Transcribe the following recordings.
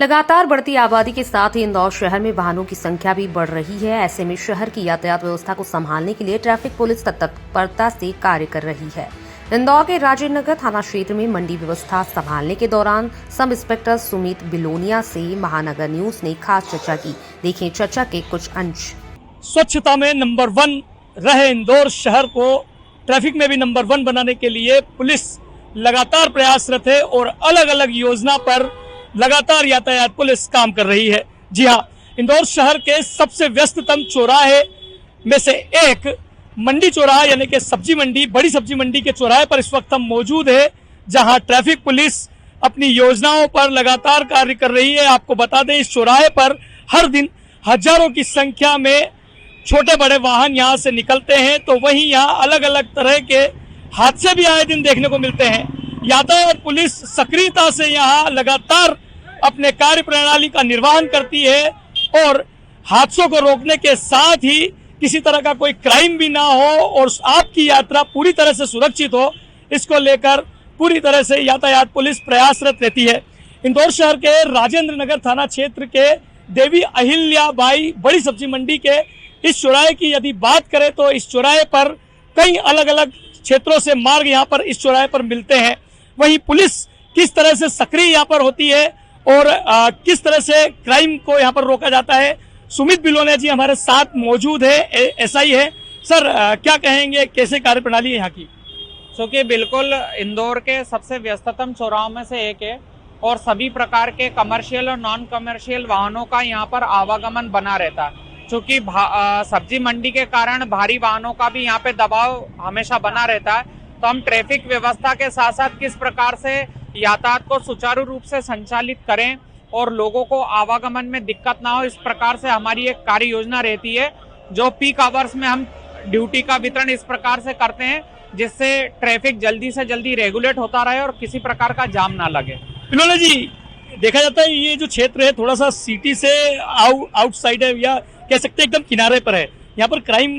लगातार बढ़ती आबादी के साथ ही इंदौर शहर में वाहनों की संख्या भी बढ़ रही है। ऐसे में शहर की यातायात व्यवस्था को संभालने के लिए ट्रैफिक पुलिस तत्परता से कार्य कर रही है। इंदौर के राजेंद्र नगर थाना क्षेत्र में मंडी व्यवस्था संभालने के दौरान सब इंस्पेक्टर सुमित बिलोनिया से महानगर न्यूज ने खास चर्चा की। देखें चर्चा के कुछ अंश। स्वच्छता में नंबर 1 रहे इंदौर शहर को ट्रैफिक में भी नंबर 1 बनाने के लिए पुलिस लगातार प्रयासरत है और अलग अलग योजना पर लगातार यातायात पुलिस काम कर रही है। जी हाँ, इंदौर शहर के सबसे व्यस्ततम चौराहे में से एक मंडी चौराहा यानी कि सब्जी मंडी, बड़ी सब्जी मंडी के चौराहे पर इस वक्त हम मौजूद है, जहां ट्रैफिक पुलिस अपनी योजनाओं पर लगातार कार्य कर रही है। आपको बता दें, इस चौराहे पर हर दिन हजारों की संख्या में छोटे बड़े वाहन यहां से निकलते हैं, तो वहीं यहां अलग अलग तरह के हादसे भी आए दिन देखने को मिलते हैं। यातायात पुलिस सक्रियता से यहां लगातार अपने कार्य प्रणाली का निर्वहन करती है और हादसों को रोकने के साथ ही किसी तरह का कोई क्राइम भी ना हो और आपकी यात्रा पूरी तरह से सुरक्षित हो, इसको लेकर पूरी तरह से यातायात पुलिस प्रयासरत रहती है। इंदौर शहर के राजेंद्र नगर थाना क्षेत्र के देवी अहिल्याबाई बड़ी सब्जी मंडी के इस चौराहे की यदि बात करें तो इस चौराहे पर कई अलग अलग क्षेत्रों से मार्ग यहाँ पर इस चौराहे पर मिलते हैं। वहीं पुलिस किस तरह से सक्रिय यहाँ पर होती है और किस तरह से क्राइम को यहाँ पर रोका जाता है, सुमित बिलोनिया जी हमारे साथ मौजूद है, एसआई है। सर, क्या कहेंगे, कैसे कार्यप्रणाली है यहाँ की? क्योंकि बिल्कुल इंदौर के सबसे व्यस्ततम चौराहों में से एक है और सभी प्रकार के कमर्शियल और नॉन कमर्शियल वाहनों का यहाँ पर आवागमन बना रहता है। चूँकि सब्जी मंडी के कारण भारी वाहनों का भी यहाँ पे दबाव हमेशा बना रहता है, तो हम ट्रैफिक व्यवस्था के साथ साथ किस प्रकार से यातायात को सुचारू रूप से संचालित करें और लोगों को आवागमन में दिक्कत ना हो, इस प्रकार से हमारी एक कार्य योजना रहती है। जो पीक आवर्स में हम ड्यूटी का वितरण इस प्रकार से करते हैं जिससे ट्रैफिक जल्दी से जल्दी रेगुलेट होता रहे और किसी प्रकार का जाम ना लगे। बिलोनिया जी, देखा जाता है ये जो क्षेत्र है थोड़ा सा सिटी से आउटसाइड है, या कह सकते हैं एकदम किनारे पर है। यहाँ पर क्राइम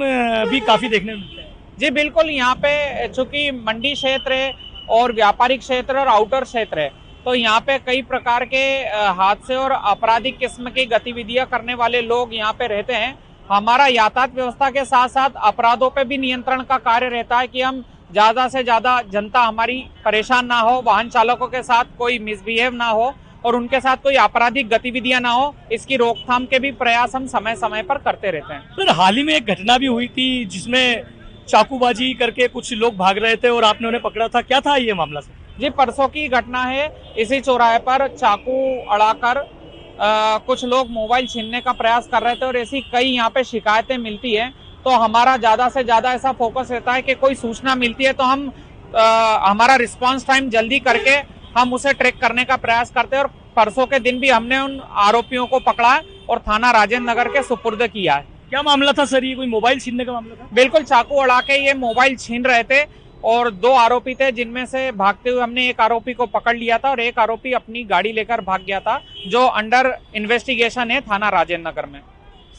भी काफी देखने मिलता है। जी बिल्कुल, यहाँ पे चूंकि मंडी क्षेत्र है और व्यापारिक क्षेत्र और आउटर क्षेत्र है, तो यहाँ पे कई प्रकार के हादसे और आपराधिक किस्म की गतिविधियां करने वाले लोग यहाँ पे रहते हैं। हमारा यातायात व्यवस्था के साथ साथ अपराधों पे भी नियंत्रण का कार्य रहता है कि हम ज्यादा से ज्यादा जनता हमारी परेशान ना हो, वाहन चालकों के साथ कोई मिसबिहेव ना हो और उनके साथ कोई आपराधिक गतिविधियां ना हो, इसकी रोकथाम के भी प्रयास हम समय समय पर करते रहते हैं। सर, हाल ही में एक घटना भी हुई थी जिसमें चाकूबाजी करके कुछ लोग भाग रहे थे और आपने उन्हें पकड़ा था, क्या था ये मामला सर? जी, परसों की घटना है। इसी चौराहे पर चाकू अड़ाकर कुछ लोग मोबाइल छीनने का प्रयास कर रहे थे और ऐसी कई यहाँ पे शिकायतें मिलती है, तो हमारा ज्यादा से ज्यादा ऐसा फोकस रहता है कि कोई सूचना मिलती है तो हम हमारा रिस्पांस टाइम जल्दी करके हम उसे ट्रैक करने का प्रयास करते हैं। और परसों के दिन भी हमने उन आरोपियों को पकड़ा है और थाना राजेंद्र नगर के सुपुर्द किया है। क्या मामला था सर? ये कोई मोबाइल छीनने का मामला था? बिल्कुल, चाकू अड़ा के ये मोबाइल छीन रहे थे और 2 आरोपी थे, जिनमें से भागते हुए हमने एक आरोपी को पकड़ लिया था और एक आरोपी अपनी गाड़ी लेकर भाग गया था, जो अंडर इन्वेस्टिगेशन है थाना राजेंद्र नगर में।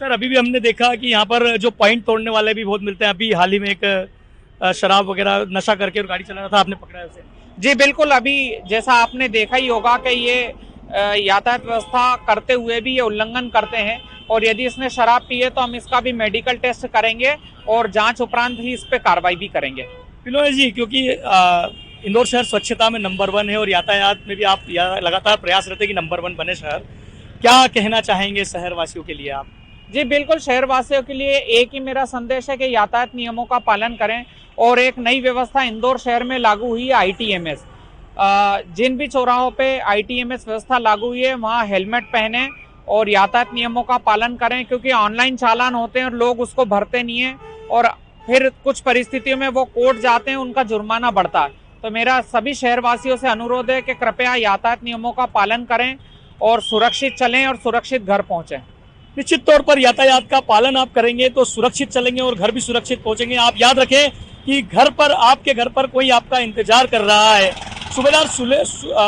सर, अभी भी हमने देखा कि यहाँ पर जो पॉइंट तोड़ने वाले भी बहुत मिलते हैं। अभी हाल ही में एक शराब वगैरह नशा करके और गाड़ी चला रहा था, आपने पकड़ा है उसे? जी बिल्कुल, अभी जैसा आपने देखा ही होगा कि ये यातायात व्यवस्था करते हुए भी ये उल्लंघन करते हैं और यदि इसने शराब पी है तो हम इसका भी मेडिकल टेस्ट करेंगे और जांच उपरांत ही इस पे कार्रवाई भी करेंगे। बिलोनिया जी, क्योंकि इंदौर शहर स्वच्छता में नंबर 1 है और यातायात में भी आप लगातार प्रयास रहते हैं कि नंबर 1 बने शहर, क्या कहना चाहेंगे शहर वासियों के लिए आप? जी बिल्कुल, शहर वासियों के लिए एक ही मेरा संदेश है कि यातायात नियमों का पालन करें और एक नई व्यवस्था इंदौर शहर में लागू हुई है, ITMS। जिन भी चौराहों पे ITMS व्यवस्था लागू हुई है वहाँ हेलमेट पहने और यातायात नियमों का पालन करें, क्योंकि ऑनलाइन चालान होते हैं और लोग उसको भरते नहीं है और फिर कुछ परिस्थितियों में वो कोर्ट जाते हैं, उनका जुर्माना बढ़ता है। तो मेरा सभी शहरवासियों से अनुरोध है कि कृपया यातायात नियमों का पालन करें और सुरक्षित चलें और सुरक्षित घर पहुंचें। निश्चित तौर पर यातायात का पालन आप करेंगे तो सुरक्षित चलेंगे और घर भी सुरक्षित पहुंचेंगे। आप याद रखें कि घर पर, आपके घर पर कोई आपका इंतजार कर रहा है। सूबेदार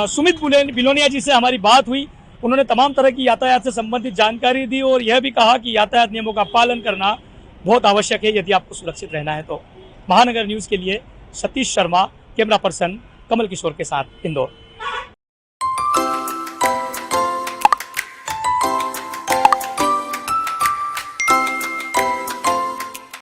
सुमित बिलोनिया जी से हमारी बात हुई, उन्होंने तमाम तरह की यातायात से संबंधित जानकारी दी और यह भी कहा कि यातायात नियमों का पालन करना बहुत आवश्यक है यदि आपको सुरक्षित रहना है तो। महानगर न्यूज के लिए सतीश शर्मा, कैमरा पर्सन कमल किशोर के साथ, इंदौर।